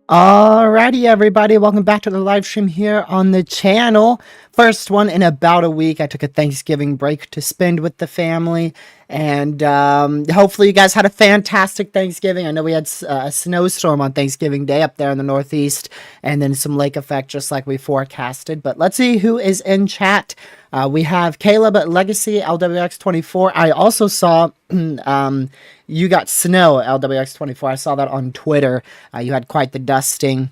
Alrighty, everybody, welcome back to the live stream here on the channel. First one in about a week. I took a Thanksgiving break to spend with the family, and hopefully you guys had a fantastic Thanksgiving. I know we had a snowstorm on Thanksgiving Day up there in the Northeast, and then some lake effect just like we forecasted. But let's see who is in chat. We have Caleb at Legacy, LWX24. I also saw you got snow, LWX24. I saw that on Twitter. You had quite the dusting.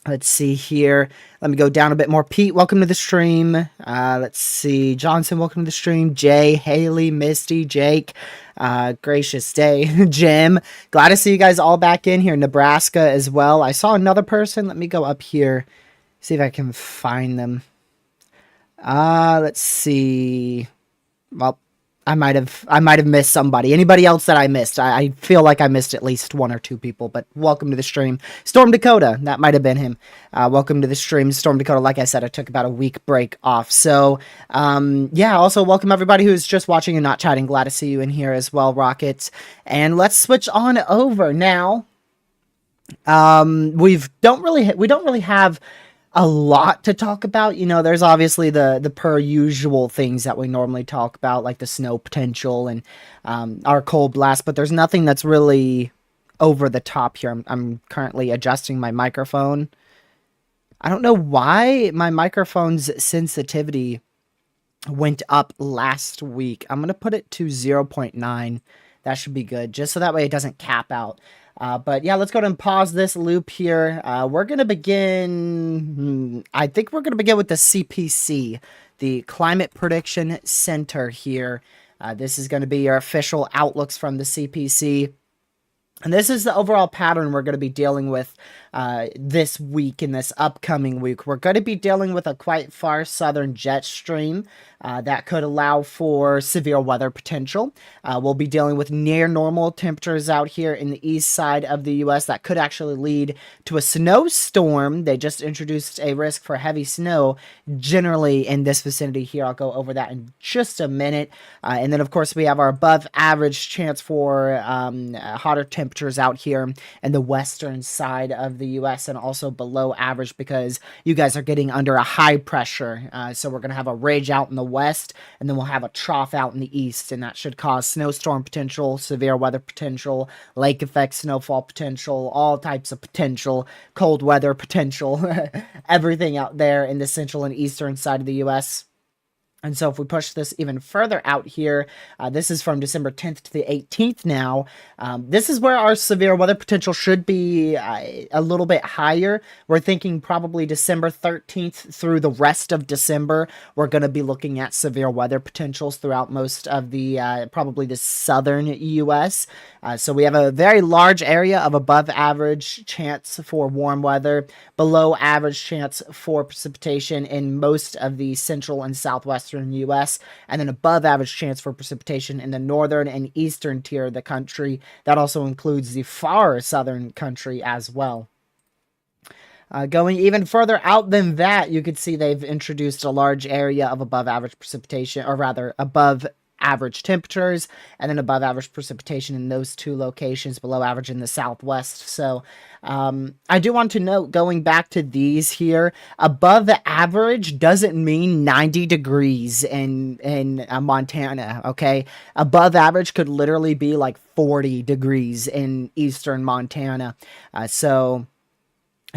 Let's see here. Let me go down a bit more. Pete, welcome to the stream. Let's see. Johnson, welcome to the stream. Jay, Haley, Misty, Jake. Gracious day. Jim. Glad to see you guys all back in here. Nebraska as well. I saw another person. Let me go up here. See if I can find them. Let's see. Well, I might have missed somebody. Anybody else that I missed? I feel like I missed at least one or two people, but welcome to the stream. Storm Dakota, that might have been him. Welcome to the stream. Storm Dakota, like I said, I took about a week break off. So, yeah, also welcome everybody who's just watching and not chatting. Glad to see you in here as well, Rockets. And let's switch on over now. We don't really have a lot to talk about. You know, there's obviously the per usual things that we normally talk about, like the snow potential and our cold blast, but there's nothing that's really over the top here. I'm currently adjusting my microphone. I don't know why my microphone's sensitivity went up last week. I'm going to put it to 0.9. That should be good, just so that way it doesn't cap out. But yeah, let's go ahead and pause this loop here. We're going to begin, I think we're going to begin with the CPC, the Climate Prediction Center here. This is going to be your official outlooks from the CPC. And this is the overall pattern we're going to be dealing with this week, in this upcoming week. We're going to be dealing with a quite far southern jet stream that could allow for severe weather potential. We'll be dealing with near normal temperatures out here in the east side of the U.S. that could actually lead to a snowstorm. They just introduced a risk for heavy snow generally in this vicinity here. I'll go over that in just a minute. And then, of course, we have our above average chance for hotter temperatures out here in the western side of the U.S. and also below average because you guys are getting under a high pressure. So we're going to have a ridge out in the west, and then we'll have a trough out in the east, and that should cause snowstorm potential, severe weather potential, lake effect snowfall potential, all types of potential, cold weather potential, everything out there in the central and eastern side of the U.S. And so if we push this even further out here, this is from December 10th to the 18th now. This is where our severe weather potential should be a little bit higher. We're thinking probably December 13th through the rest of December. We're going to be looking at severe weather potentials throughout most of the probably the southern U.S. So we have a very large area of above average chance for warm weather, below average chance for precipitation in most of the central and southwestern U.S., and then above average chance for precipitation in the northern and eastern tier of the country. That also includes the far southern country as well. Going even further out than that, you could see they've introduced a large area of above average precipitation, or rather above average temperatures, and then above average precipitation in those two locations, below average in the southwest. So I do want to note, going back to these here, above average doesn't mean 90 degrees in Montana, okay? Above average could literally be like 40 degrees in eastern Montana. So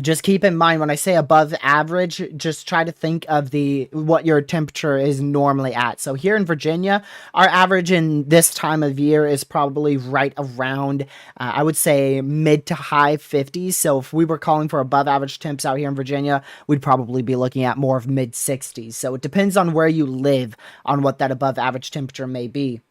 just keep in mind, when I say above average, just try to think of what your temperature is normally at. So here in Virginia, our average in this time of year is probably right around, I would say, mid to high 50s. So if we were calling for above average temps out here in Virginia, we'd probably be looking at more of mid 60s. So it depends on where you live on what that above average temperature may be.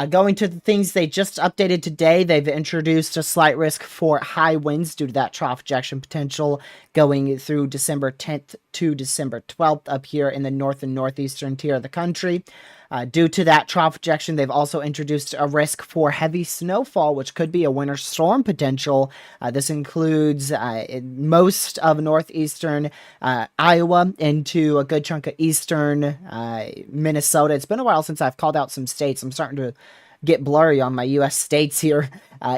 Going to the things they just updated today, they've introduced a slight risk for high winds due to that trough ejection potential going through December 10th to December 12th up here in the north and northeastern tier of the country. Due to that trough ejection, they've also introduced a risk for heavy snowfall, which could be a winter storm potential. This includes most of northeastern Iowa into a good chunk of eastern Minnesota. It's been a while since I've called out some states. I'm starting to get blurry on my U.S. states here.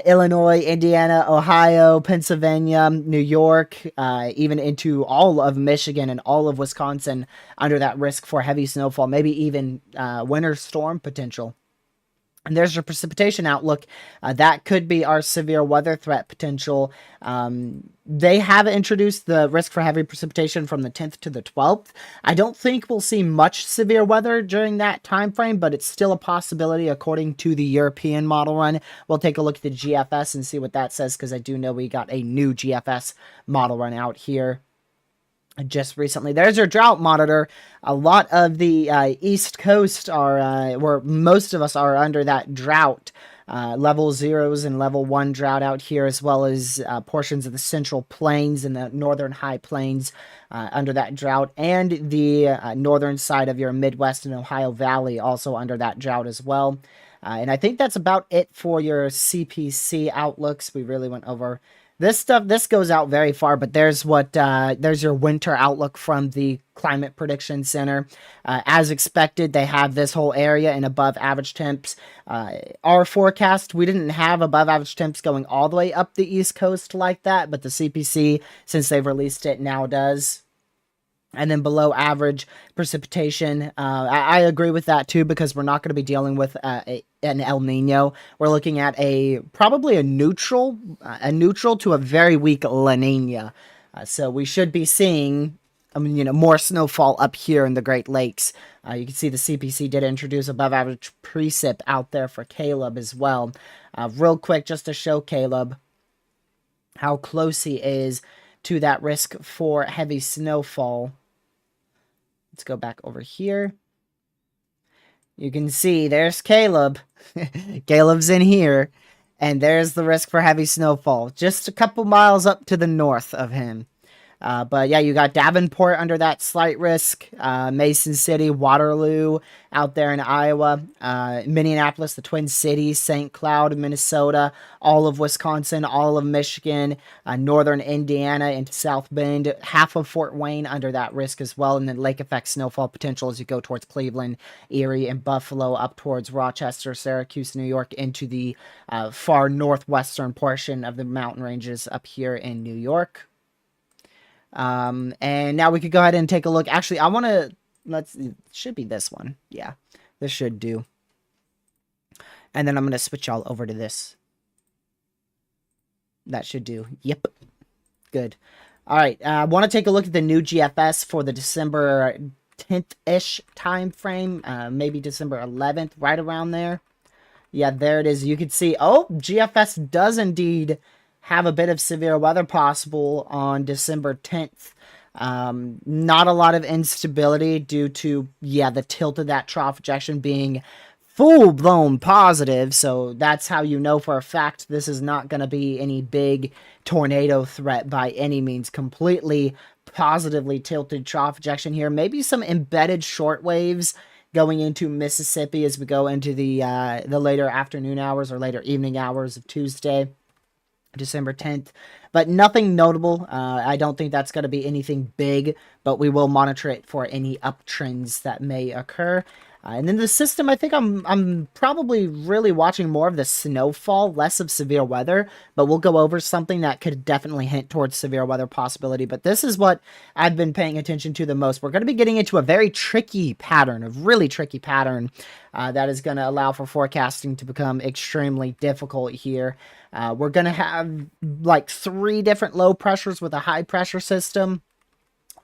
Illinois, Indiana, Ohio, Pennsylvania, New York, even into all of Michigan and all of Wisconsin under that risk for heavy snowfall, maybe even winter storm potential. And there's your precipitation outlook. That could be our severe weather threat potential. They have introduced the risk for heavy precipitation from the 10th to the 12th. I don't think we'll see much severe weather during that time frame, but it's still a possibility according to the European model run. We'll take a look at the GFS and see what that says, because I do know we got a new GFS model run out here just recently. There's your drought monitor. A lot of the East Coast are, where most of us are under that drought. Level 0s and level 1 drought out here, as well as portions of the Central Plains and the Northern High Plains under that drought, and the northern side of your Midwest and Ohio Valley also under that drought as well. And I think that's about it for your CPC outlooks. We really went over this stuff. This goes out very far, but there's your winter outlook from the Climate Prediction Center. As expected, they have this whole area in above average temps. Our forecast, we didn't have above average temps going all the way up the East Coast like that, but the CPC, since they've released it, now does. And then below average precipitation, I agree with that too, because we're not going to be dealing with an El Nino. We're looking at probably a neutral to a very weak La Nina. So we should be seeing, more snowfall up here in the Great Lakes. You can see the CPC did introduce above average precip out there for Caleb as well. Real quick, just to show Caleb how close he is to that risk for heavy snowfall. Let's go back over here. You can see there's Caleb. Caleb's in here. And there's the risk for heavy snowfall. Just a couple miles up to the north of him. But yeah, you got Davenport under that slight risk. Mason City, Waterloo out there in Iowa. Minneapolis, the Twin Cities, St. Cloud, Minnesota, all of Wisconsin, all of Michigan, northern Indiana into South Bend, half of Fort Wayne under that risk as well. And then lake effect snowfall potential as you go towards Cleveland, Erie, and Buffalo, up towards Rochester, Syracuse, New York, into the far northwestern portion of the mountain ranges up here in New York. And now we could go ahead and take a look. Actually, I want to, it should be this one. Yeah, this should do. And then I'm going to switch y'all over to this. That should do. Yep. Good. All right. I want to take a look at the new GFS for the December 10th-ish time frame, maybe December 11th, right around there. Yeah, there it is. You can see, oh, GFS does indeed have a bit of severe weather possible on December 10th. Not a lot of instability due to, yeah, the tilt of that trough ejection being full-blown positive. So that's how you know for a fact this is not going to be any big tornado threat by any means. Completely positively tilted trough ejection here. Maybe some embedded short waves going into Mississippi as we go into the later afternoon hours or later evening hours of Tuesday, December 10th. But nothing notable. I don't think that's going to be anything big, but we will monitor it for any uptrends that may occur. And then the system, I think I'm probably really watching more of the snowfall, less of severe weather, but we'll go over something that could definitely hint towards severe weather possibility. But this is what I've been paying attention to the most. We're going to be getting into a very tricky pattern, a really tricky pattern that is going to allow for forecasting to become extremely difficult here. We're going to have like 3 different low pressures with a high pressure system,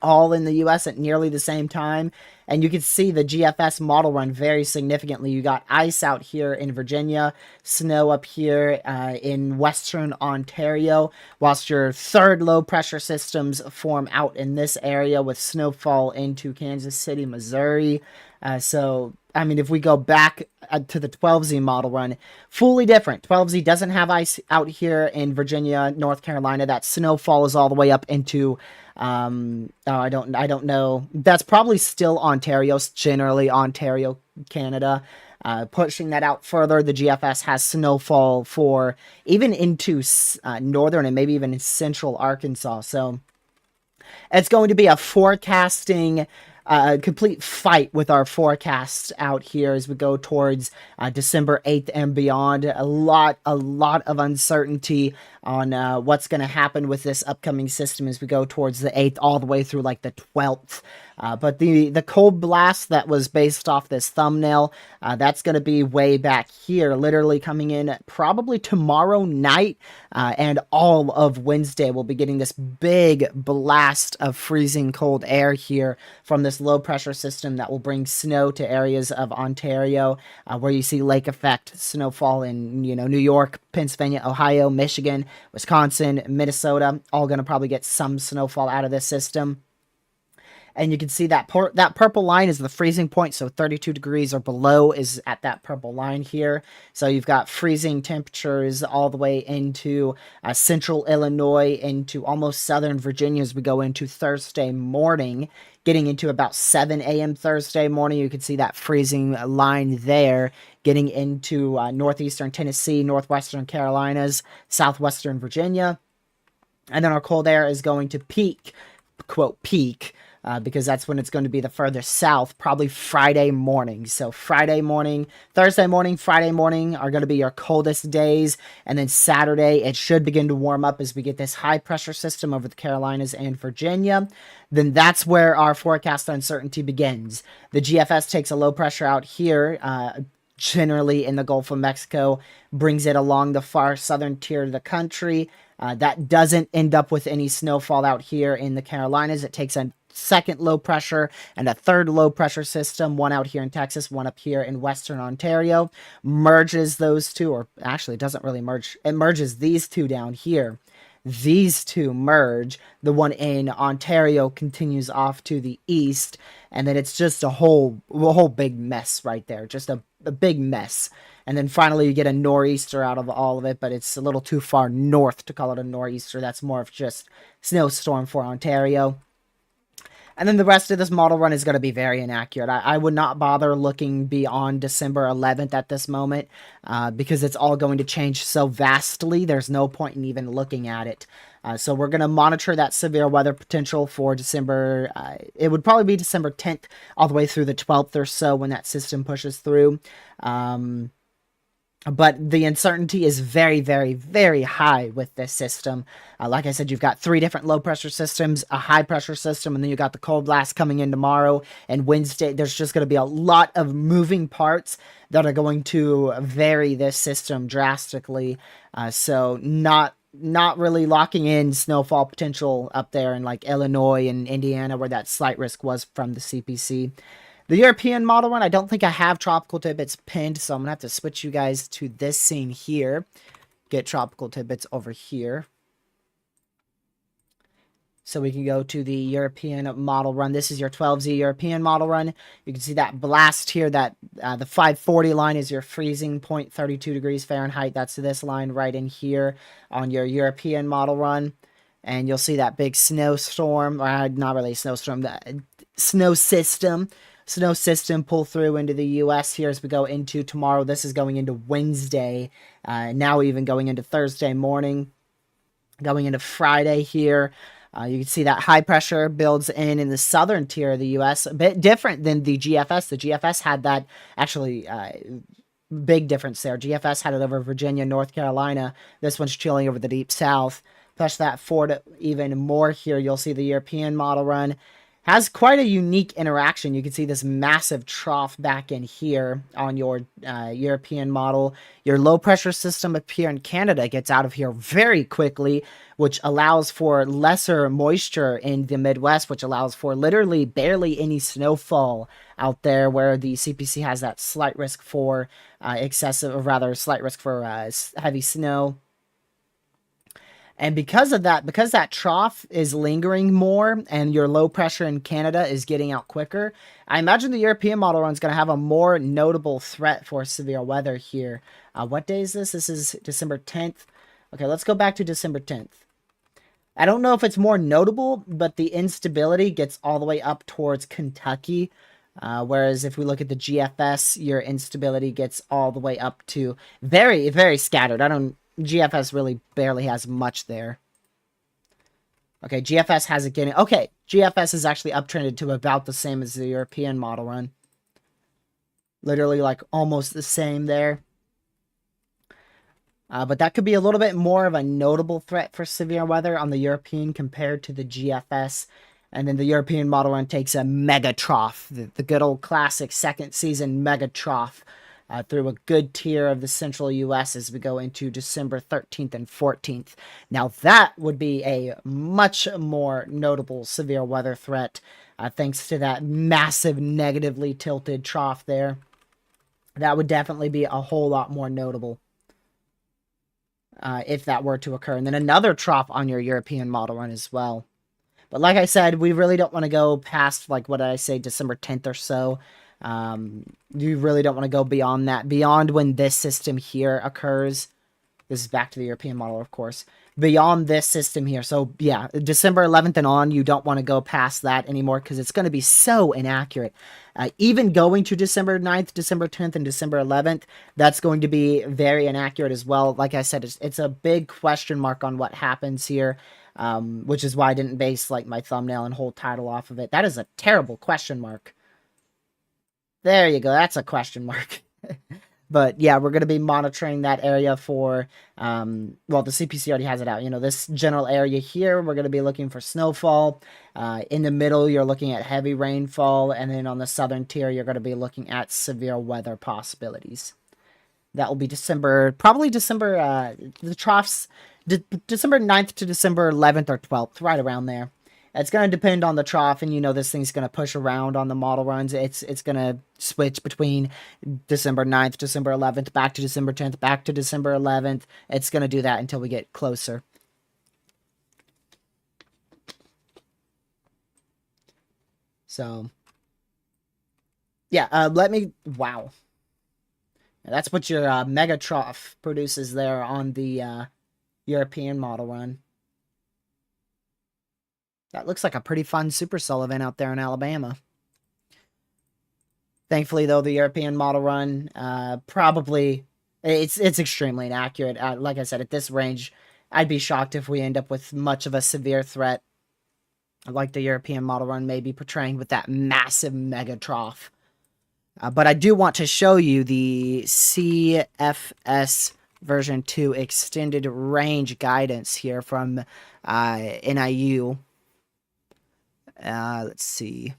all in the U.S. at nearly the same time. And you can see the GFS model run very significantly. You got ice out here in Virginia, snow up here in Western Ontario, whilst your 3rd low pressure systems form out in this area with snowfall into Kansas City, Missouri. So, I mean, if we go back to the 12Z model run, fully different. 12Z doesn't have ice out here in Virginia, North Carolina. That snowfall is all the way up into I don't know. That's probably still Ontario, generally Ontario, Canada. Pushing that out further, the GFS has snowfall for even into northern and maybe even in central Arkansas. So it's going to be a forecasting complete fight with our forecasts out here as we go towards December 8th and beyond. A lot of uncertainty on what's going to happen with this upcoming system as we go towards the 8th all the way through like the 12th. But the cold blast that was based off this thumbnail, that's going to be way back here, literally coming in probably tomorrow night, and all of Wednesday we'll be getting this big blast of freezing cold air here from this low pressure system that will bring snow to areas of Ontario, where you see lake effect snowfall in, you know, New York, Pennsylvania, Ohio, Michigan, Wisconsin, Minnesota, all going to probably get some snowfall out of this system. And you can see that that purple line is the freezing point, so 32 degrees or below is at that purple line here. So you've got freezing temperatures all the way into central Illinois, into almost southern Virginia as we go into Thursday morning, getting into about 7 a.m. Thursday morning. You can see that freezing line there, getting into northeastern Tennessee, northwestern Carolinas, southwestern Virginia. And then our cold air is going to peak, quote, peak, because that's when it's going to be the furthest south, probably Friday morning. So Friday morning, Thursday morning, Friday morning are going to be your coldest days. And then Saturday, it should begin to warm up as we get this high pressure system over the Carolinas and Virginia. Then that's where our forecast uncertainty begins. The GFS takes a low pressure out here, generally in the Gulf of Mexico, brings it along the far southern tier of the country. That doesn't end up with any snowfall out here in the Carolinas. It takes a 2nd low pressure and a 3rd low pressure system, one out here in Texas, one up here in Western Ontario, merges those two, or actually it doesn't really merge, it merges these two down here. These two merge. The one in Ontario continues off to the east, and then it's just a whole big mess right there, just a big mess. And then finally you get a nor'easter out of all of it, but it's a little too far north to call it a nor'easter. That's more of just snowstorm for Ontario. And then the rest of this model run is going to be very inaccurate. I would not bother looking beyond December 11th at this moment, because it's all going to change so vastly. There's no point in even looking at it. So we're going to monitor that severe weather potential for December. It would probably be December 10th all the way through the 12th or so when that system pushes through. But the uncertainty is very, very, very high with this system. Like I said, you've got 3 different low-pressure systems, a high-pressure system, and then you got the cold blast coming in tomorrow and Wednesday. There's just going to be a lot of moving parts that are going to vary this system drastically. So not not really locking in snowfall potential up there in like Illinois and Indiana, where that slight risk was from the CPC. The European model run, I don't think I have tropical tidbits pinned, so I'm gonna have to switch you guys to this scene here. Get tropical tidbits over here. So we can go to the European model run. This is your 12Z European model run. You can see that blast here, that the 540 line is your freezing point, 32 degrees Fahrenheit. That's this line right in here on your European model run. And you'll see that big snowstorm, or not really a snowstorm, the snow system pull through into the US here as we go into tomorrow. This is going into Wednesday, now even going into Thursday morning, going into Friday here. You can see that high pressure builds in the southern tier of the U.S. A bit different than the GFS. The GFS had that actually big difference there. GFS had it over Virginia, North Carolina. This one's chilling over the deep south. Push that forward even more here. You'll see the European model run has quite a unique interaction. You can see this massive trough back in here on your European model. Your low pressure system up here in Canada gets out of here very quickly, which allows for lesser moisture in the Midwest, which allows for literally barely any snowfall out there, where the CPC has that slight risk for excessive, or rather slight risk for heavy snow. And because of that, because that trough is lingering more and your low pressure in Canada is getting out quicker, I imagine the European model run is going to have a more notable threat for severe weather here. What day is this? This is December 10th. Okay, let's go back to December 10th. I don't know if it's more notable, but the instability gets all the way up towards Kentucky. Whereas if we look at the GFS, your instability gets all the way up to very, very scattered. GFS really barely has much there. Okay, GFS has it getting... Okay, GFS is actually uptrended to about the same as the European model run. Literally, like, almost the same there. But that could be a little bit more of a notable threat for severe weather on the European compared to the GFS. And then the European model run takes a mega trough, the good old classic second season mega trough, through a good tier of the central U.S. as we go into December 13th and 14th. Now, that would be a much more notable severe weather threat, thanks to that massive negatively tilted trough there. That would definitely be a whole lot more notable if that were to occur. And then another trough on your European model run as well. But like I said, we really don't want to go past, like, what did I say, December 10th or so. You really don't want to go beyond that, beyond when this system here occurs. This is back to the European model, of course. Beyond this system here. So, yeah, December 11th and on, you don't want to go past that anymore because it's going to be so inaccurate. Even going to December 9th, December 10th, and December 11th, that's going to be very inaccurate as well. Like I said, it's a big question mark on what happens here, which is why I didn't base, like, my thumbnail and whole title off of it. That is a terrible question mark. There you go. That's a question mark. But yeah, we're going to be monitoring that area for, well, the CPC already has it out. You know, this general area here, we're going to be looking for snowfall. In the middle, you're looking at heavy rainfall. And then on the southern tier, you're going to be looking at severe weather possibilities. That will be December, probably December, the troughs, December 9th to December 11th or 12th, right around there. It's going to depend on the trough, and you know this thing's going to push around on the model runs. It's going to switch between December 9th, December 11th, back to December 10th, back to December 11th. It's going to do that until we get closer. So, yeah, wow. That's what your mega trough produces there on the European model run. That looks like a pretty fun supercell event out there in Alabama. Thankfully, though, the European model run probably it's extremely inaccurate. Like I said, at this range, I'd be shocked if we end up with much of a severe threat like the European model run may be portraying with that massive mega trough. But I do want to show you the CFS version 2 extended range guidance here from NIU. Let's see.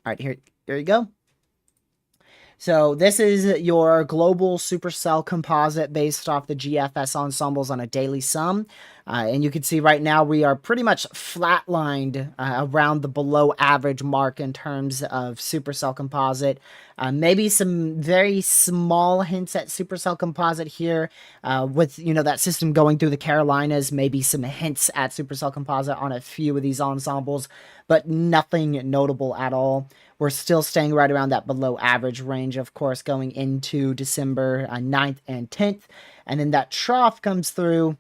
All right, here you go. So this is your global supercell composite based off the GFS ensembles on a daily sum. And you can see right now we are pretty much flatlined around the below average mark in terms of supercell composite. Maybe some very small hints at supercell composite here with, that system going through the Carolinas. Maybe some hints at supercell composite on a few of these ensembles, but nothing notable at all. We're still staying right around that below average range, of course, going into December 9th and 10th. And then that trough comes through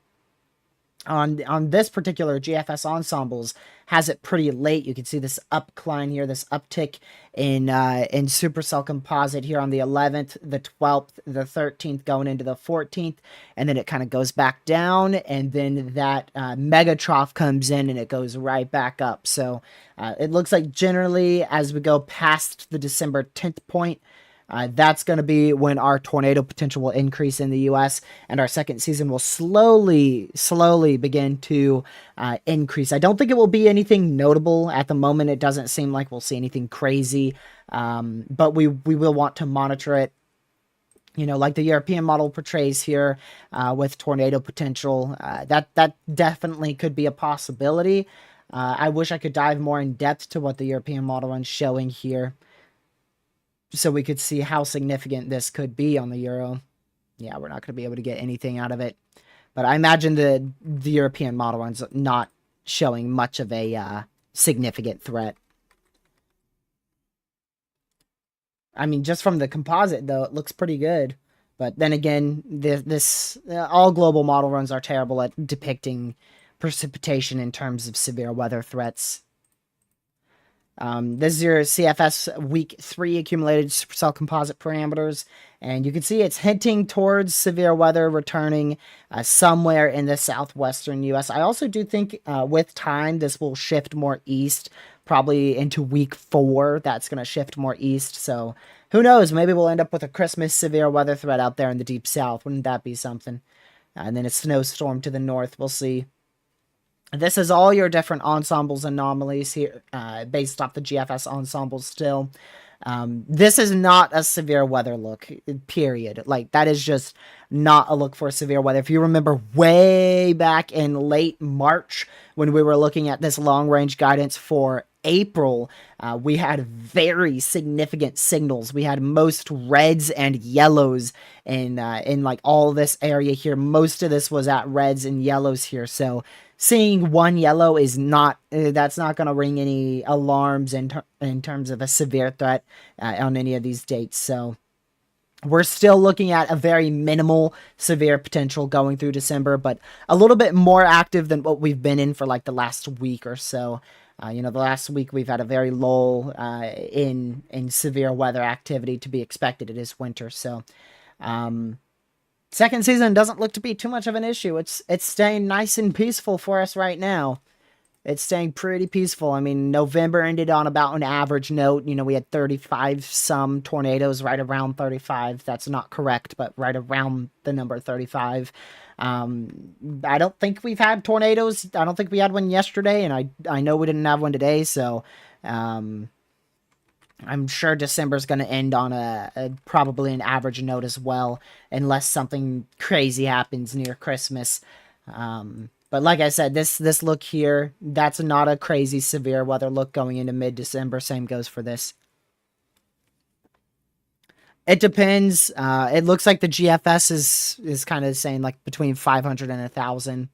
on this particular GFS ensembles, has it pretty late. You can see this upcline here, this uptick in supercell composite here on the 11th, the 12th, the 13th, going into the 14th, and then it kind of goes back down, and then that mega trough comes in and it goes right back up. So it looks like generally as we go past the December 10th point, that's going to be when our tornado potential will increase in the U.S. and our second season will slowly begin to increase. I don't think it will be anything notable at the moment. It doesn't seem like we'll see anything crazy, but we will want to monitor it. Like the European model portrays here with tornado potential, that definitely could be a possibility. I wish I could dive more in depth to what the European model is showing here, so we could see how significant this could be on the euro. Yeah, we're not going to be able to get anything out of it. But I imagine the European model runs not showing much of a significant threat. I mean, just from the composite, though, it looks pretty good. But then again, all global model runs are terrible at depicting precipitation in terms of severe weather threats. This is your CFS week 3 accumulated supercell composite parameters, and you can see it's hinting towards severe weather returning somewhere in the southwestern U.S. I also do think with time this will shift more east, probably into week 4. That's going to shift more east, so who knows? Maybe we'll end up with a Christmas severe weather threat out there in the deep south. Wouldn't that be something? And then a snowstorm to the north. We'll see. This is all your different ensembles anomalies here, based off the GFS ensembles still. This is not a severe weather look, period. Like, that is just not a look for severe weather. If you remember way back in late March, when we were looking at this long-range guidance for April, we had very significant signals. We had most reds and yellows in like all this area here. Most of this was at reds and yellows here, so seeing one yellow is not, that's not going to ring any alarms in terms of a severe threat on any of these dates. So we're still looking at a very minimal severe potential going through December, but a little bit more active than what we've been in for like the last week or so. The last week we've had a very lull in severe weather activity to be expected. It is winter, so second season doesn't look to be too much of an issue. It's staying nice and peaceful for us right now. It's staying pretty peaceful. I mean, November ended on about an average note. We had 35 some tornadoes, right around 35. That's not correct, but right around the number 35. I don't think we've had tornadoes. I don't think we had one yesterday, and I know we didn't have one today, so I'm sure December's going to end on a probably an average note as well, unless something crazy happens near Christmas. But like I said, this look here, that's not a crazy severe weather look going into mid-December. Same goes for this. It depends. It looks like the GFS is kind of saying like between 500 and 1,000.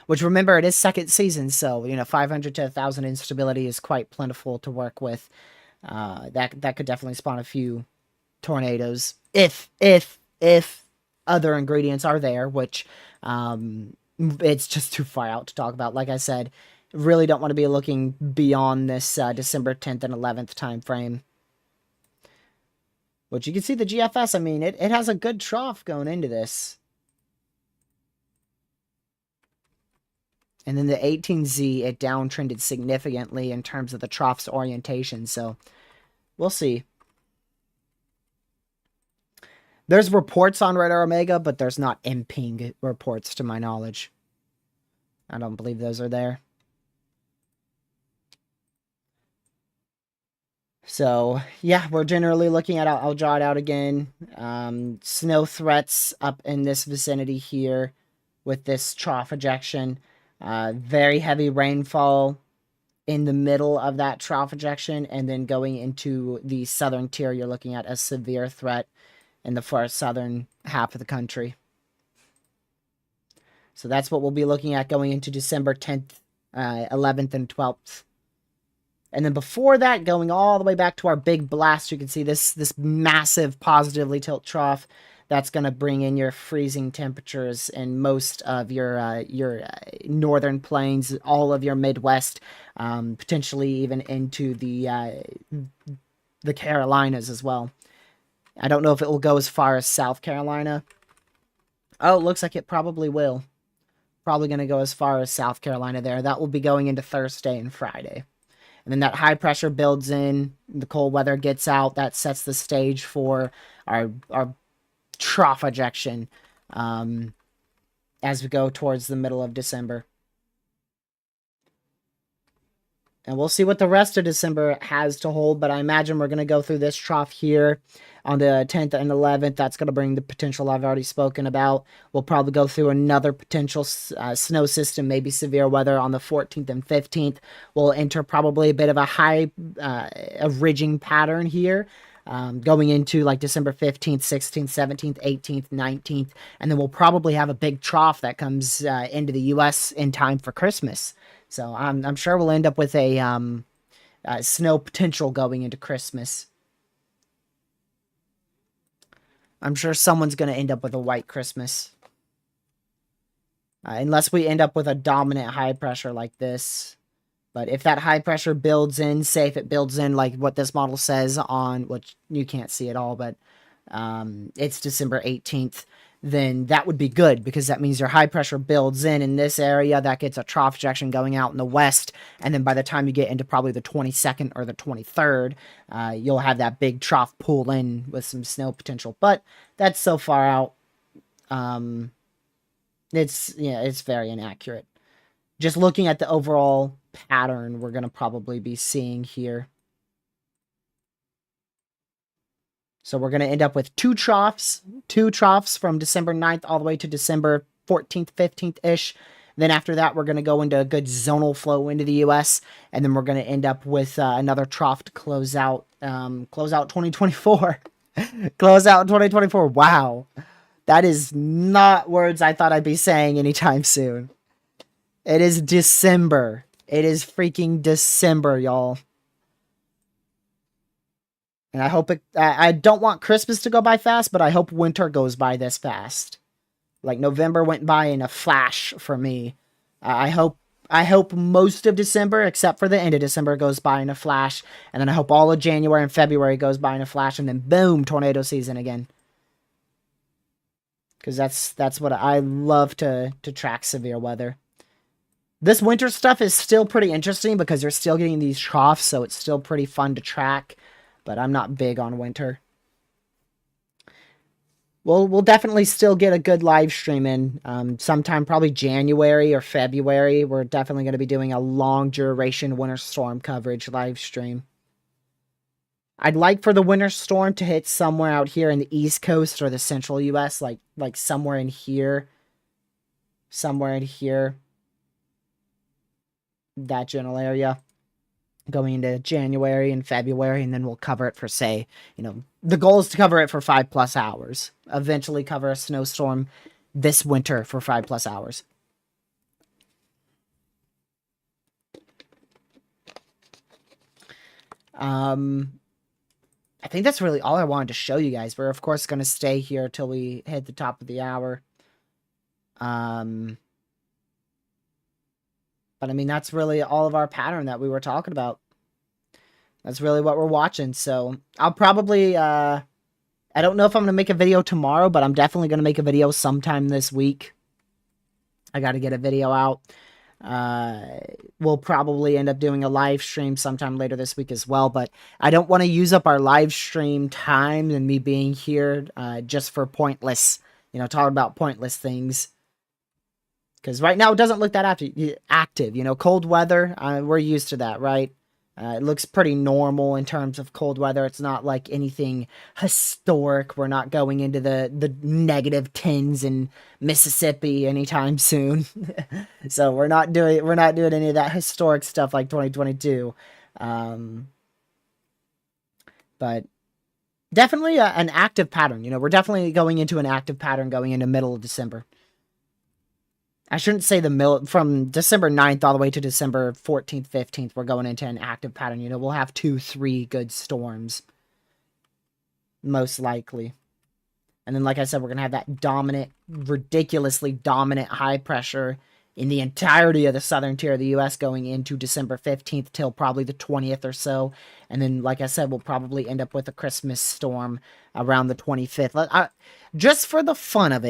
Which, remember, it is second season, so 500 to 1,000 instability is quite plentiful to work with. That could definitely spawn a few tornadoes if other ingredients are there, which it's just too far out to talk about. Like I said, really don't want to be looking beyond this December 10th and 11th time frame. Which you can see the GFS. I mean, it has a good trough going into this. And then the 18Z, it downtrended significantly in terms of the trough's orientation. So we'll see. There's reports on Radar Omega, but there's not MPing reports to my knowledge. I don't believe those are there. So yeah, we're generally looking at, I'll draw it out again. Snow threats up in this vicinity here with this trough ejection. Very heavy rainfall in the middle of that trough ejection, and then going into the southern tier, you're looking at a severe threat in the far southern half of the country. So that's what we'll be looking at going into December 10th, 11th, and 12th. And then before that, going all the way back to our big blast, you can see this massive positively tilt trough. That's going to bring in your freezing temperatures in most of your northern plains, all of your Midwest, potentially even into the Carolinas as well. I don't know if it will go as far as South Carolina. Oh, it looks like it probably will. Probably going to go as far as South Carolina there. That will be going into Thursday and Friday. And then that high pressure builds in, the cold weather gets out, that sets the stage for our trough ejection as we go towards the middle of December. And we'll see what the rest of December has to hold, but I imagine we're going to go through this trough here on the 10th and 11th. That's going to bring the potential I've already spoken about. We'll probably go through another potential snow system, maybe severe weather on the 14th and 15th. We'll enter probably a bit of a high, a ridging pattern here. Going into like December 15th, 16th, 17th, 18th, 19th, and then we'll probably have a big trough that comes into the U.S. in time for Christmas. So I'm sure we'll end up with a snow potential going into Christmas. I'm sure someone's going to end up with a white Christmas. Unless we end up with a dominant high pressure like this. But if that high pressure builds in, say if it builds in like what this model says on, which you can't see at all, but it's December 18th, then that would be good because that means your high pressure builds in this area. That gets a trough ejection going out in the west. And then by the time you get into probably the 22nd or the 23rd, you'll have that big trough pull in with some snow potential. But that's so far out. It's very inaccurate. Just looking at the overall pattern we're going to probably be seeing here. So we're going to end up with two troughs from December 9th all the way to December 14th, 15th-ish. Then after that, we're going to go into a good zonal flow into the U.S., and then we're going to end up with another trough to close out 2024. Close out 2024. Wow. That is not words I thought I'd be saying anytime soon. It is December. It is freaking December, y'all. And I hope I don't want Christmas to go by fast, but I hope winter goes by this fast. Like November went by in a flash for me. I hope most of December, except for the end of December, goes by in a flash. And then I hope all of January and February goes by in a flash. And then boom, tornado season again. Because that's what I love to track severe weather. This winter stuff is still pretty interesting because you're still getting these troughs, so it's still pretty fun to track. But I'm not big on winter. We'll definitely still get a good live stream in sometime, probably January or February. We're definitely going to be doing a long duration winter storm coverage live stream. I'd like for the winter storm to hit somewhere out here in the East Coast or the central U.S., like somewhere in here. Somewhere in here. That general area. Going into January and February, and then we'll cover it for, say, the goal is to cover it for 5+ hours. Eventually cover a snowstorm this winter for 5+ hours. I think that's really all I wanted to show you guys. We're, of course, going to stay here till we hit the top of the hour. But, I mean, that's really all of our pattern that we were talking about. That's really what we're watching. So, I'll probably, I don't know if I'm going to make a video tomorrow, but I'm definitely going to make a video sometime this week. I got to get a video out. We'll probably end up doing a live stream sometime later this week as well, but I don't want to use up our live stream time and me being here just for pointless, talking about pointless things. Because right now it doesn't look that active. Cold weather, we're used to that, right? It looks pretty normal in terms of cold weather. It's not like anything historic. We're not going into the negative tens in Mississippi anytime soon. So we're not doing any of that historic stuff like 2022. Um, but definitely an active pattern. We're definitely going into an active pattern going into middle of December. I shouldn't say from December 9th all the way to December 14th, 15th, we're going into an active pattern. We'll have 2-3 good storms, most likely. And then, like I said, we're going to have that dominant, ridiculously dominant high pressure in the entirety of the southern tier of the U.S. going into December 15th till probably the 20th or so. And then, like I said, we'll probably end up with a Christmas storm around the 25th. Just for the fun of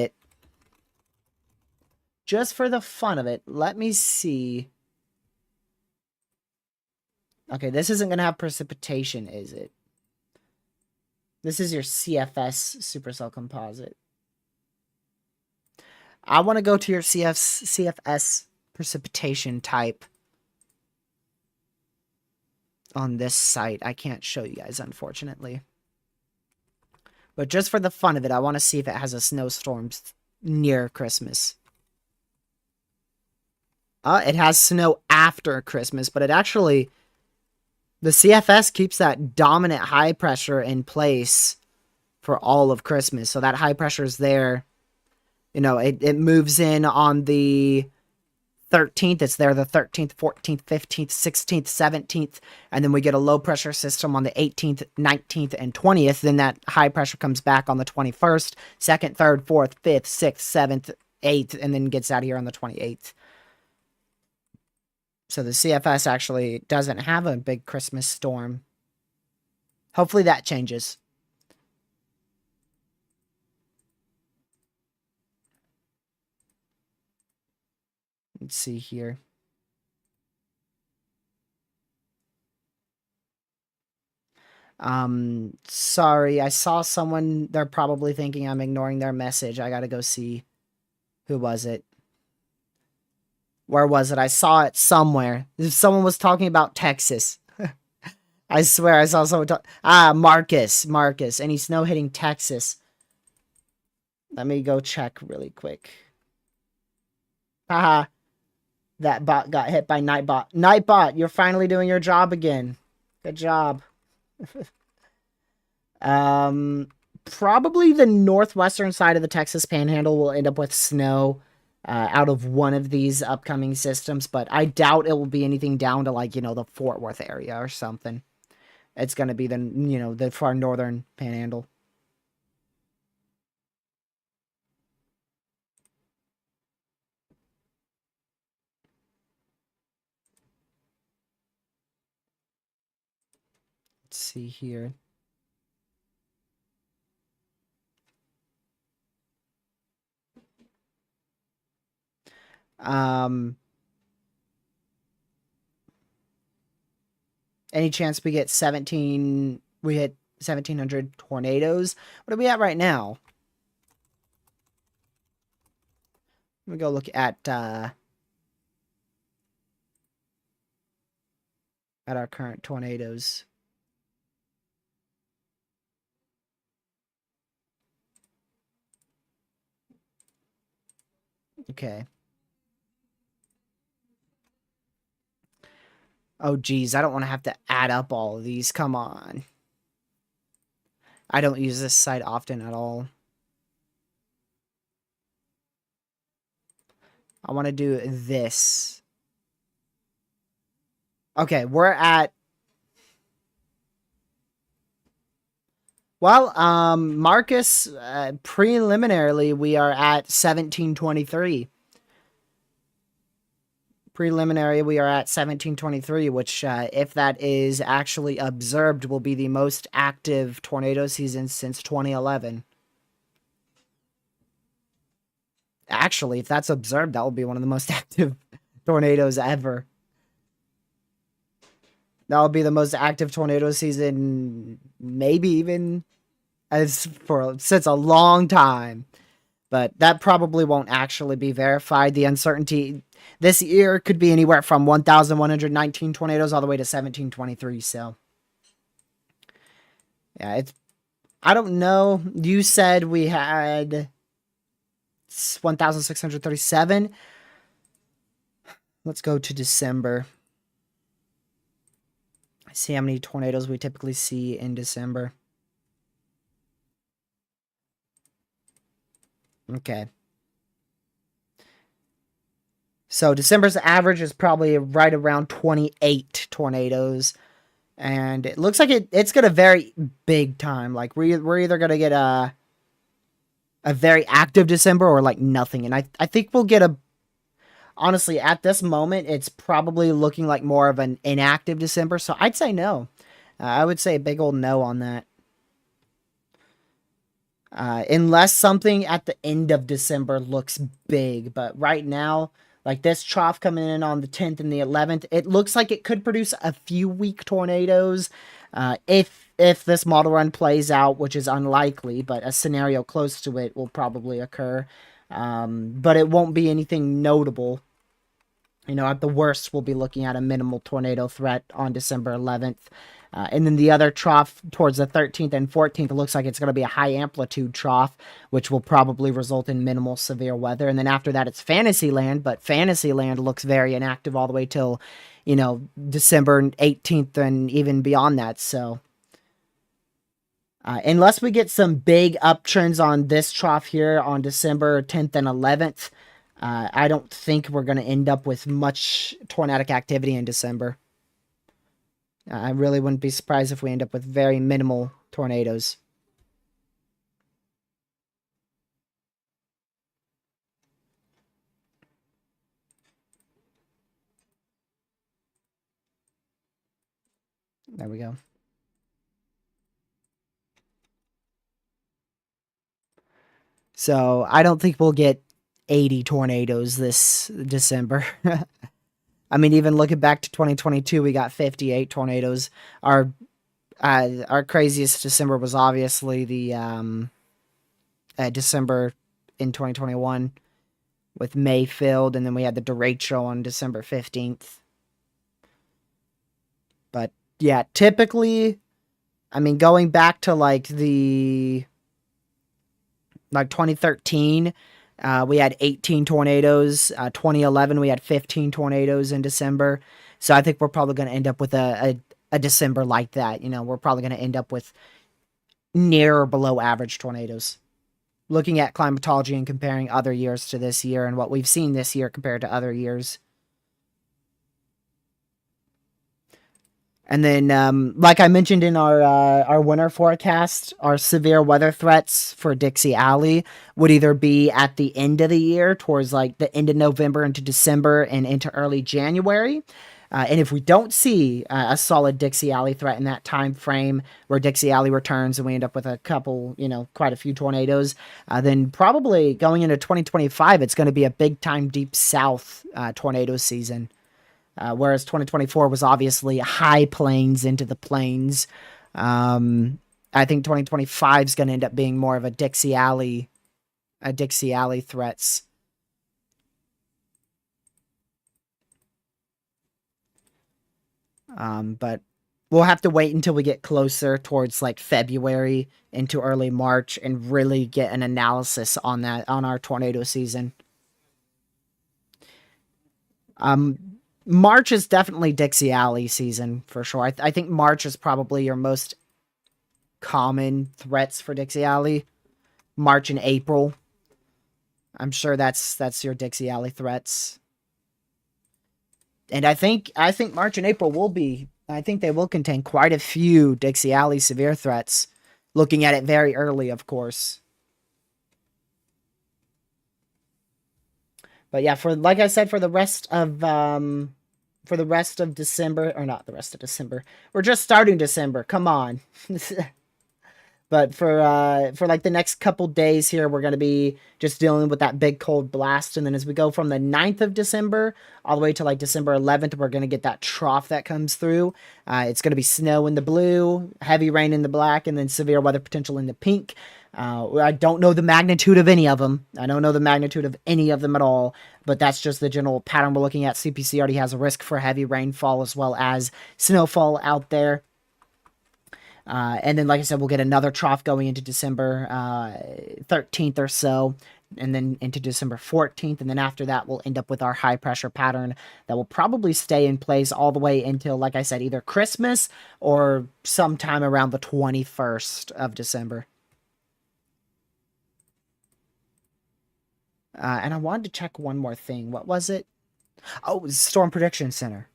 it, let me see. Okay, this isn't going to have precipitation, is it? This is your CFS supercell composite. I want to go to your CFS precipitation type on this site. I can't show you guys, unfortunately. But just for the fun of it, I want to see if it has a snowstorm near Christmas. It has snow after Christmas, but it actually... The CFS keeps that dominant high pressure in place for all of Christmas. So that high pressure is there. It moves in on the 13th. It's there the 13th, 14th, 15th, 16th, 17th. And then we get a low pressure system on the 18th, 19th, and 20th. Then that high pressure comes back on the 21st, 2nd, 3rd, 4th, 5th, 6th, 7th, 8th, and then gets out of here on the 28th. So the CFS actually doesn't have a big Christmas storm. Hopefully that changes. Let's see here. Sorry, I saw someone. They're probably thinking I'm ignoring their message. I gotta go see. Who was it? Where was it? I saw it somewhere. Someone was talking about Texas. I swear I saw someone talk. Marcus. Any snow hitting Texas? Let me go check really quick. Haha. That bot got hit by Nightbot. Nightbot, you're finally doing your job again. Good job. Probably the northwestern side of the Texas Panhandle will end up with snow. Out of one of these upcoming systems, but I doubt it will be anything down to the Fort Worth area or something. It's going to be the far northern panhandle. Let's see here. Any chance we get 17? We hit 1,700 tornadoes. What are we at right now? Let me go look at our current tornadoes. Okay. Oh, geez, I don't want to have to add up all of these. Come on. I don't use this site often at all. I want to do this. Okay, we're at... Well, Marcus, preliminarily, we are at 1723. Preliminary, we are at 1723, which, if that is actually observed, will be the most active tornado season since 2011. Actually, if that's observed, that will be one of the most active tornadoes ever. That will be the most active tornado season, maybe even since a long time. But that probably won't actually be verified. The uncertainty... This year could be anywhere from 1,119 tornadoes all the way to 1,723. So, yeah, it's, I don't know. You said we had 1,637. Let's go to December. See how many tornadoes we typically see in December. Okay. So December's average is probably right around 28 tornadoes. And it looks like it's going to vary big time. Like we're either going to get a very active December or like nothing. And I think we'll get a, honestly, at this moment, it's probably looking like more of an inactive December. So I'd say no. I would say a big old no on that. Unless something at the end of December looks big. But right now, like this trough coming in on the 10th and the 11th, it looks like it could produce a few weak tornadoes. If this model run plays out, which is unlikely, but a scenario close to it will probably occur. But it won't be anything notable. You know, at the worst, we'll be looking at a minimal tornado threat on December 11th. And then the other trough towards the 13th and 14th, it looks like it's going to be a high amplitude trough, which will probably result in minimal severe weather. And then after that, it's Fantasyland, but Fantasyland looks very inactive all the way till, you know, December 18th and even beyond that. So, unless we get some big uptrends on this trough here on December 10th and 11th, I don't think we're going to end up with much tornadic activity in December. I really wouldn't be surprised if we end up with very minimal tornadoes. There we go. So I don't think we'll get 80 tornadoes this December. I mean, even looking back to 2022, we got 58 tornadoes. Our craziest December was obviously the December in 2021 with Mayfield, and then we had the derecho on December 15th. But yeah, typically, I mean, going back to like 2013, we had 18 tornadoes. 2011, we had 15 tornadoes in December. So I think we're probably going to end up with a December like that. You know, we're probably going to end up with near or below average tornadoes. Looking at climatology and comparing other years to this year and what we've seen this year compared to other years. And then, like I mentioned in our winter forecast, our severe weather threats for Dixie Alley would either be at the end of the year, towards like the end of November into December and into early January. And if we don't see a solid Dixie Alley threat in that time frame where Dixie Alley returns and we end up with a couple, you know, quite a few tornadoes, then probably going into 2025, it's going to be a big time deep south tornado season. Whereas 2024 was obviously high plains into the plains. I think 2025 is going to end up being more of a Dixie Alley threats. But we'll have to wait until we get closer towards like February into early March and really get an analysis on that, on our tornado season. March is definitely Dixie Alley season for sure. I think March is probably your most common threats for Dixie Alley. March and April. I'm sure that's your Dixie Alley threats. And I think March and April will be, I think they will contain quite a few Dixie Alley severe threats. Looking at it very early, of course. But yeah, for, like I said, for the rest of December, or not the rest of December, we're just starting December. Come on. But for like the next couple days here, we're gonna be just dealing with that big cold blast, and then as we go from the 9th of December all the way to like December 11th, we're gonna get that trough that comes through. It's gonna be snow in the blue, heavy rain in the black, and then severe weather potential in the pink. I don't know the magnitude of any of them. I don't know the magnitude of any of them at all, but that's just the general pattern we're looking at. CPC already has a risk for heavy rainfall as well as snowfall out there. And then, like I said, we'll get another trough going into December 13th or so, and then into December 14th. And then after that, we'll end up with our high pressure pattern that will probably stay in place all the way until, like I said, either Christmas or sometime around the 21st of December. And I wanted to check one more thing. What was it? Oh, it was Storm Prediction Center.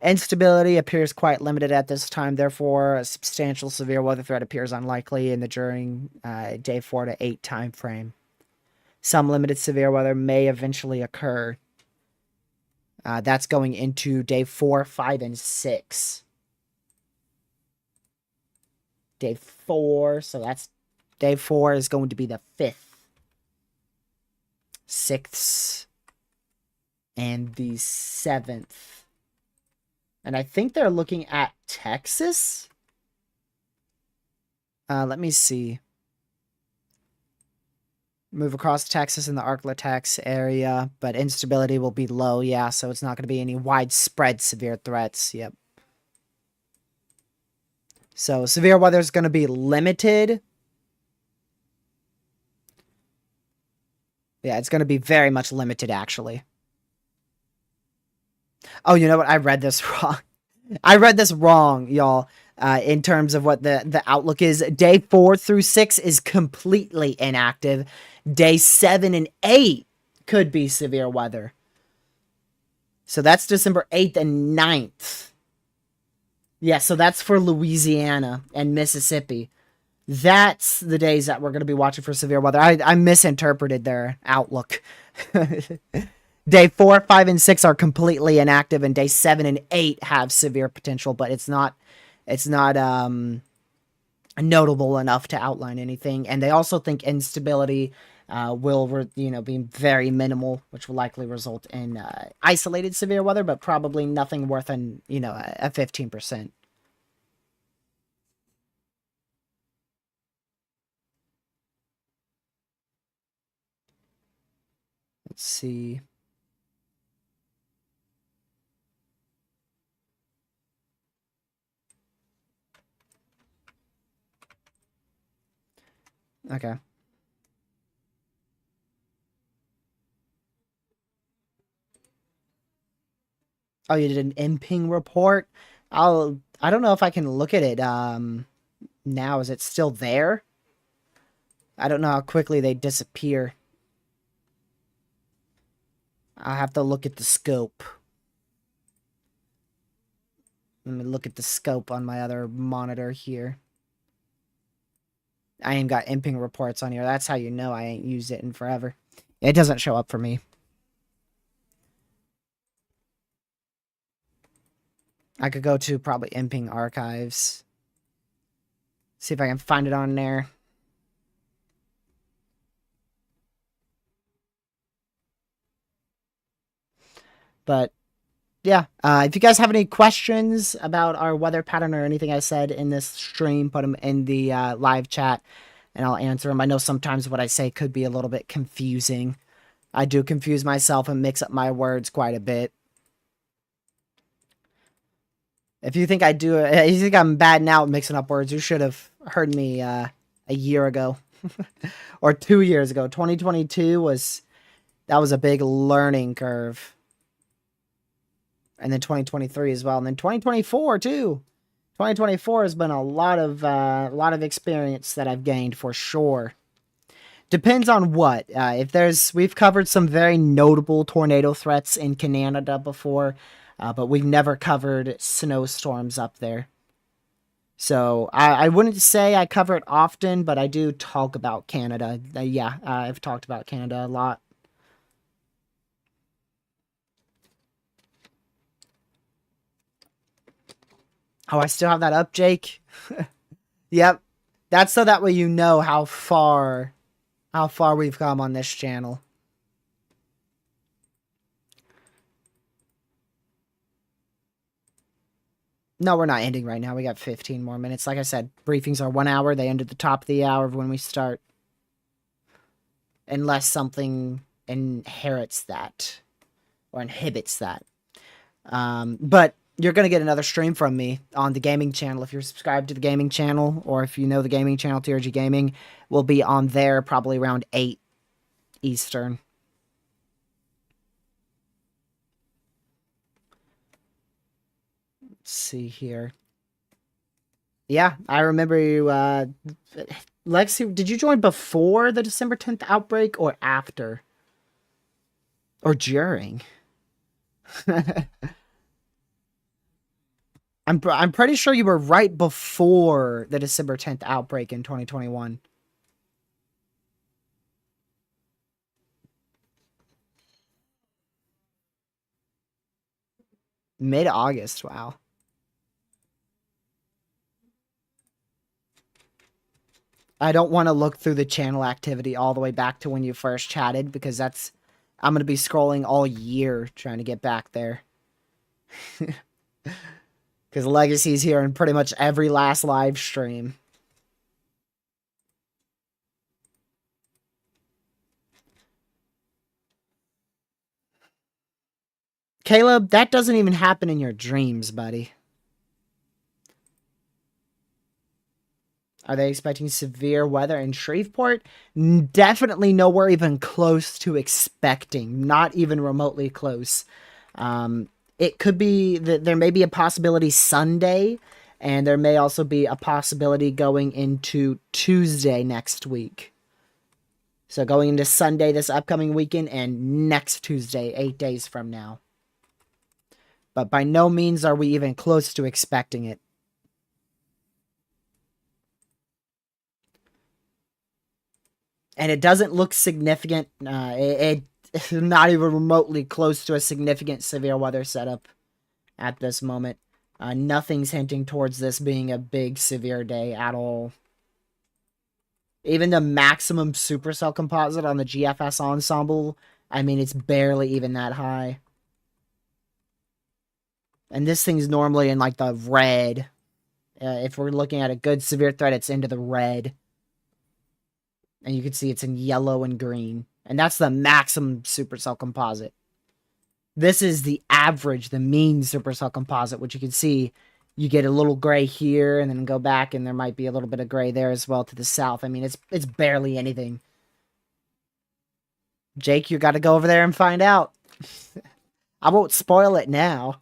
Instability appears quite limited at this time, therefore, a substantial severe weather threat appears unlikely in the during day 4 to 8 time frame. Some limited severe weather may eventually occur. That's going into day 4, 5, and 6. Day 4, so that's day 4 is going to be the 5th, 6th, and the 7th. And I think they're looking at Texas. Let me see. Move across Texas in the Arklatex area, but instability will be low, yeah, so it's not going to be any widespread severe threats. Yep. So severe weather is going to be limited. Yeah, it's going to be very much limited, actually. Oh, you know what? I read this wrong. I read this wrong, y'all. In terms of what the outlook is, day 4 through 6 is completely inactive. Day 7 and 8 could be severe weather. So that's December 8th and 9th. Yeah, so that's for Louisiana and Mississippi. That's the days that we're going to be watching for severe weather. I misinterpreted their outlook. Day 4, 5, and 6 are completely inactive, and day 7 and 8 have severe potential, but it's not notable enough to outline anything. And they also think instability will be very minimal, which will likely result in isolated severe weather, but probably nothing worth a 15%. Let's see. Okay. Oh, you did an MPing report? I don't know if I can look at it now. Is it still there? I don't know how quickly they disappear. I'll have to look at the scope. Let me look at the scope on my other monitor here. I ain't got MPing reports on here. That's how you know I ain't used it in forever. It doesn't show up for me. I could go to probably MPing archives. See if I can find it on there. But yeah, if you guys have any questions about our weather pattern or anything I said in this stream, put them in the live chat and I'll answer them. I know sometimes what I say could be a little bit confusing. I do confuse myself and mix up my words quite a bit. If you think you think I'm bad now at mixing up words, you should have heard me a year ago or 2 years ago. 2022 was a big learning curve. And then 2023 as well, and then 2024 too. 2024 has been a lot of experience that I've gained for sure. Depends on what. We've covered some very notable tornado threats in Canada before, but we've never covered snowstorms up there. So I wouldn't say I cover it often, but I do talk about Canada. I've talked about Canada a lot. Oh, I still have that up, Jake. Yep. That's so that way you know how far we've come on this channel. No, we're not ending right now. We got 15 more minutes. Like I said, briefings are 1 hour. They end at the top of the hour when we start. Unless something inherits that or inhibits that. But you're going to get another stream from me on the gaming channel. If you're subscribed to the gaming channel, or if you know the gaming channel, TRG Gaming, will be on there probably around 8 Eastern. Let's see here. Yeah, I remember you, Lexi, did you join before the December 10th outbreak or after? Or during? I'm pretty sure you were right before the December 10th outbreak in 2021. Mid-August, wow. I don't want to look through the channel activity all the way back to when you first chatted because that's I'm going to be scrolling all year trying to get back there. Because Legacy's here in pretty much every last live stream. Caleb, that doesn't even happen in your dreams, buddy. Are they expecting severe weather in Shreveport? Definitely nowhere even close to expecting. Not even remotely close. It could be that there may be a possibility Sunday, and there may also be a possibility going into Tuesday next week. So going into Sunday this upcoming weekend and next Tuesday, 8 days from now. But by no means are we even close to expecting it. And it doesn't look significant. It's not even remotely close to a significant severe weather setup at this moment. Nothing's hinting towards this being a big severe day at all. Even the maximum supercell composite on the GFS ensemble, I mean, it's barely even that high. And this thing's normally in like the red. If we're looking at a good severe threat, it's into the red. And you can see it's in yellow and green. And that's the maximum supercell composite. This is the average, the mean supercell composite, which you can see you get a little gray here and then go back and there might be a little bit of gray there as well to the south. I mean, it's barely anything. Jake, you got to go over there and find out. I won't spoil it now.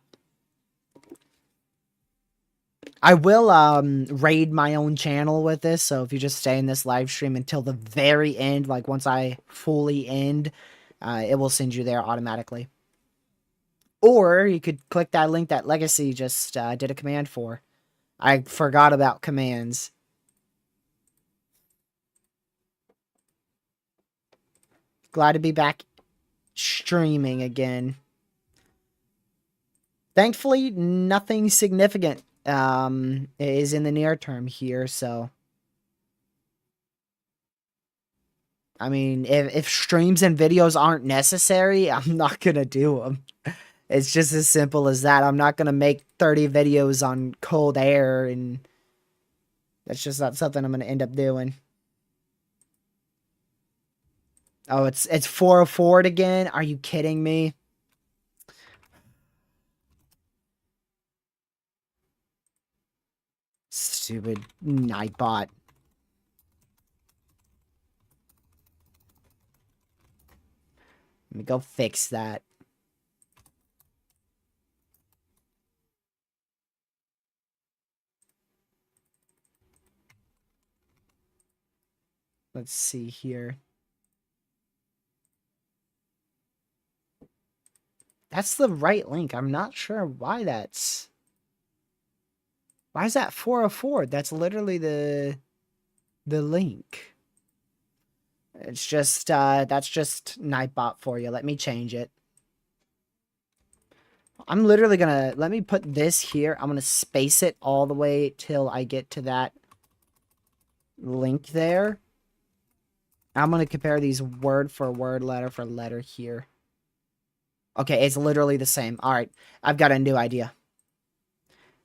I will raid my own channel with this, so if you just stay in this live stream until the very end, like once I fully end, it will send you there automatically. Or you could click that link that Legacy just did a command for. I forgot about commands. Glad to be back streaming again. Thankfully, nothing significant is in the near term here, so... I mean, if streams and videos aren't necessary, I'm not gonna do them. It's just as simple as that. I'm not gonna make 30 videos on cold air, and that's just not something I'm gonna end up doing. Oh, it's 404 again? Are you kidding me? Stupid Nightbot. Let me go fix that. Let's see here. That's the right link. I'm not sure why that's... Why is that 404? That's literally the link. It's just, that's just Nightbot for you. Let me change it. I'm literally gonna, let me put this here. I'm gonna space it all the way till I get to that link there. I'm gonna compare these word for word, letter for letter here. Okay, it's literally the same. All right, I've got a new idea.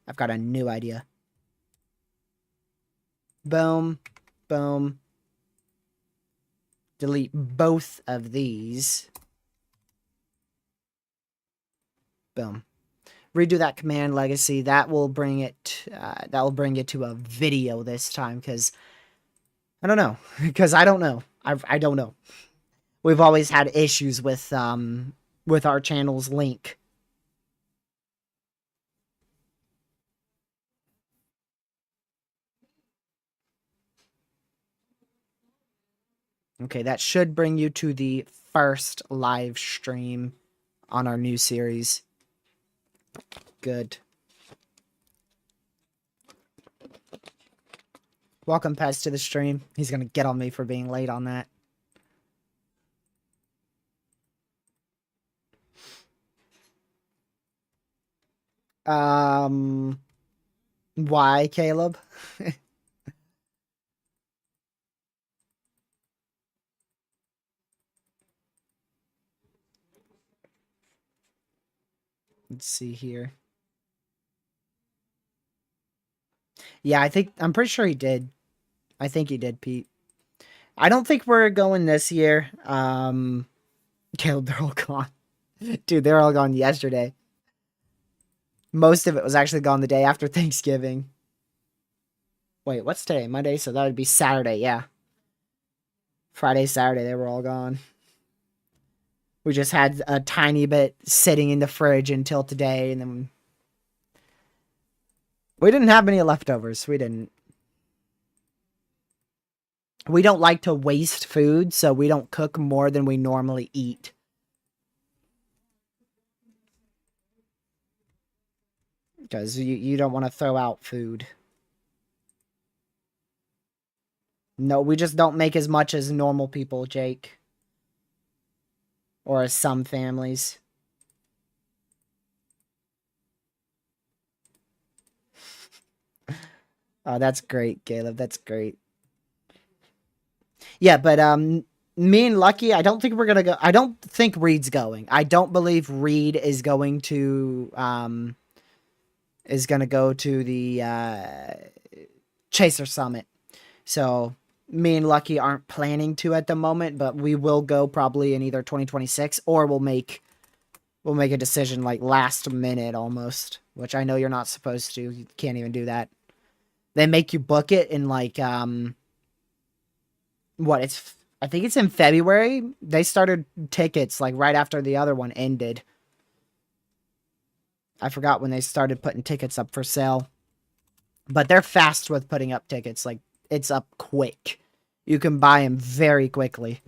I've got a new idea. Boom, boom. Delete both of these. Boom. Redo that command legacy. That will bring it. That will bring it to a video this time because I don't know. Because I don't know. I don't know. We've always had issues with our channel's link. Okay, that should bring you to the first live stream on our new series. Good. Welcome, Pez, to the stream. He's gonna get on me for being late on that. Why, Caleb? Let's see here. Yeah, I'm pretty sure he did. I think he did, Pete. I don't think we're going this year. Caleb, they're all gone. Dude, they're all gone yesterday. Most of it was actually gone the day after Thanksgiving. Wait, what's today? Monday, so that would be Saturday, yeah. Friday, Saturday, they were all gone. We just had a tiny bit sitting in the fridge until today, and then we didn't have any leftovers. We didn't. We don't like to waste food, so we don't cook more than we normally eat. Because you don't want to throw out food. No, we just don't make as much as normal people, Jake. Or as some families. Oh, that's great, Caleb. That's great. Yeah, but me and Lucky, I don't think we're gonna go. I don't think Reed's going. I don't believe Reed is going to go to the Chaser Summit. So me and Lucky aren't planning to at the moment, but we will go probably in either 2026 or we'll make a decision like last minute almost, which I know you're not supposed to. You can't even do that. They make you book it in like I think it's in February. They started tickets like right after the other one ended. I forgot when they started putting tickets up for sale. But they're fast with putting up tickets. Like, it's up quick. You can buy them very quickly.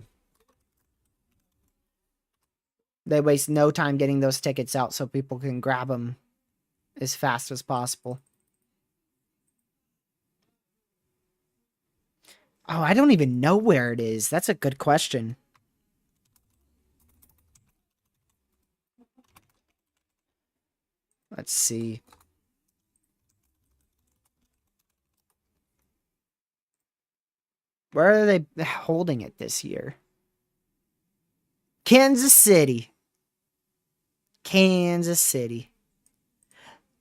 They waste no time getting those tickets out so people can grab them as fast as possible. Oh, I don't even know where it is. That's a good question. Let's see. Where are they holding it this year? Kansas City. Kansas City.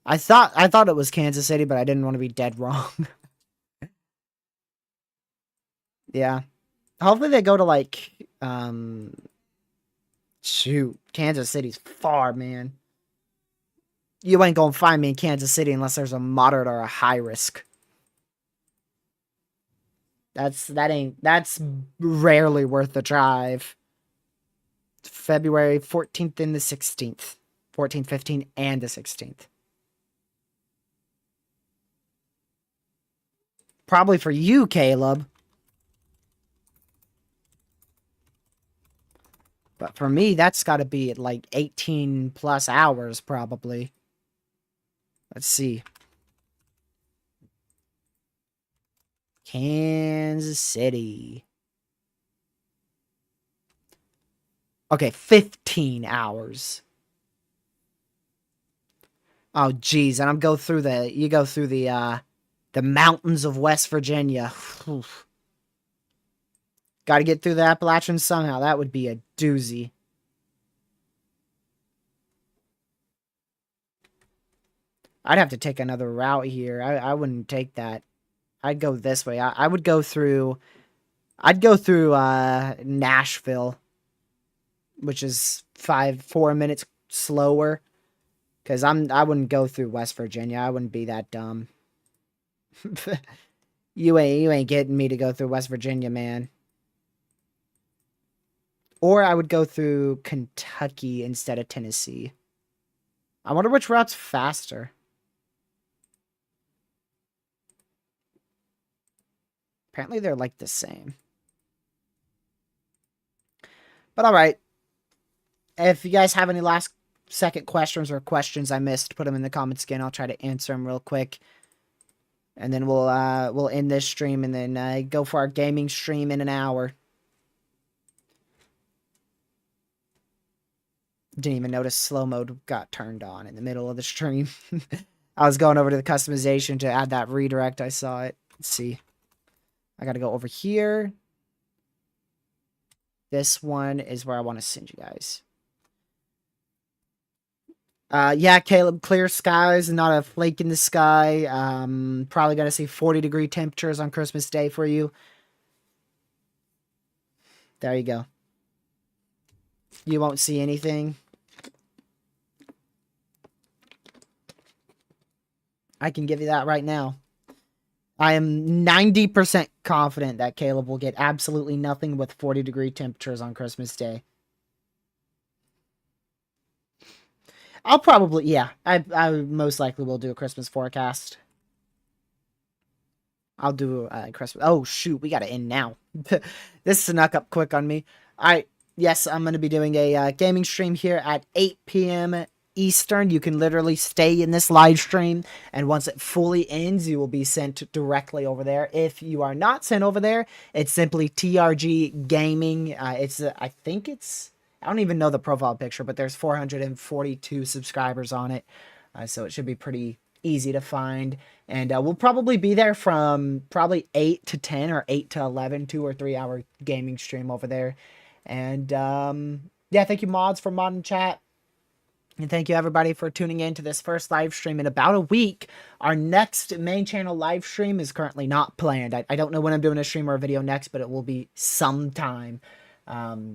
I thought it was Kansas City, but I didn't want to be dead wrong. Yeah. Hopefully they go to like shoot, Kansas City's far, man. You ain't gonna find me in Kansas City unless there's a moderate or a high risk. That's rarely worth the drive. February 14th and the 16th. 14, 15, and the 16th. Probably for you, Caleb. But for me, that's got to be at like 18 plus hours, probably. Let's see. Kansas City. Okay, 15 hours. Oh, geez, and you go through the mountains of West Virginia. Got to get through the Appalachians somehow. That would be a doozy. I'd have to take another route here. I wouldn't take that. I'd go this way. I would go through... I'd go through Nashville, which is 4 minutes slower. Because I wouldn't go through West Virginia. I wouldn't be that dumb. You ain't getting me to go through West Virginia, man. Or I would go through Kentucky instead of Tennessee. I wonder which route's faster. Apparently they're like the same. But alright. If you guys have any last second questions or questions I missed, put them in the comments again. I'll try to answer them real quick. And then we'll end this stream and then go for our gaming stream in an hour. Didn't even notice slow mode got turned on in the middle of the stream. I was going over to the customization to add that redirect. I saw it. Let's see. I got to go over here. This one is where I want to send you guys. Yeah, Caleb, clear skies, not a flake in the sky. Probably going to see 40-degree temperatures on Christmas Day for you. There you go. You won't see anything. I can give you that right now. I am 90% confident that Caleb will get absolutely nothing with 40-degree temperatures on Christmas Day. I'll probably, yeah, I most likely will do a Christmas forecast. I'll do Christmas. Oh, shoot, we got to end now. This snuck up quick on me. All right, yes, I'm going to be doing a gaming stream here at 8 p.m. Eastern. You can literally stay in this live stream, and once it fully ends, you will be sent directly over there. If you are not sent over there, it's simply TRG Gaming. I think it's... I don't even know the profile picture, but there's 442 subscribers on it. So it should be pretty easy to find. And we'll probably be there from probably 8 to 10 or 8 to 11, 2 or 3 hour gaming stream over there. And yeah, thank you mods for modding chat. And thank you everybody for tuning in to this first live stream in about a week. Our next main channel live stream is currently not planned. I don't know when I'm doing a stream or a video next, but it will be sometime.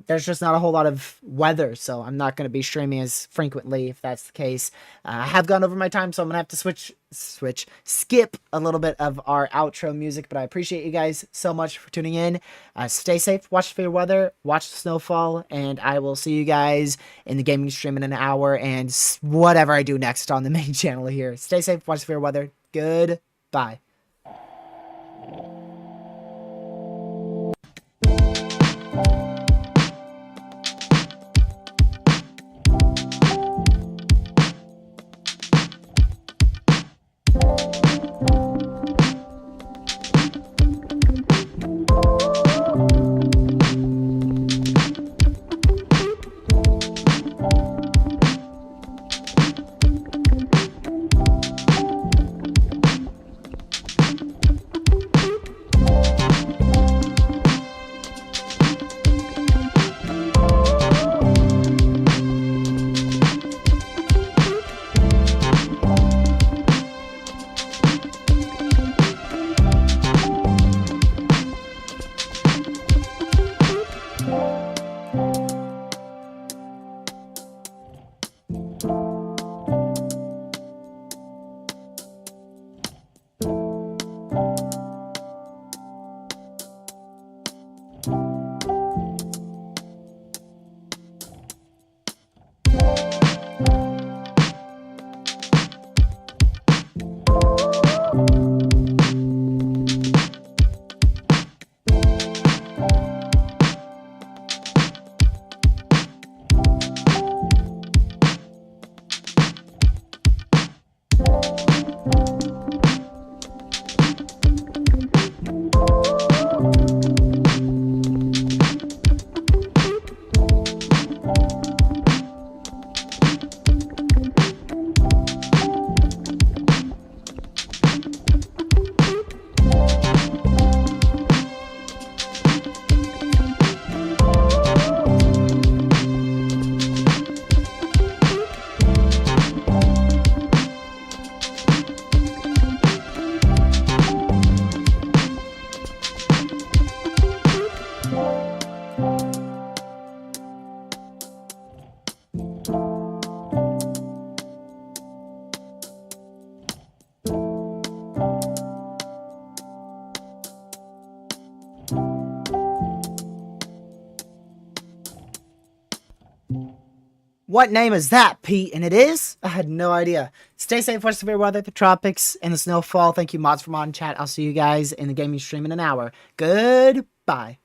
There's just not a whole lot of weather, so I'm not going to be streaming as frequently if that's the case. I have gone over my time, so I'm going to have to skip a little bit of our outro music, but I appreciate you guys so much for tuning in. Stay safe, watch for your weather, watch the snowfall, and I will see you guys in the gaming stream in an hour and whatever I do next on the main channel here. Stay safe, watch for your weather. Goodbye. What name is that, Pete? And it is? I had no idea. Stay safe for severe weather, the tropics, and the snowfall. Thank you, mods for mod and chat. I'll see you guys in the gaming stream in an hour. Goodbye.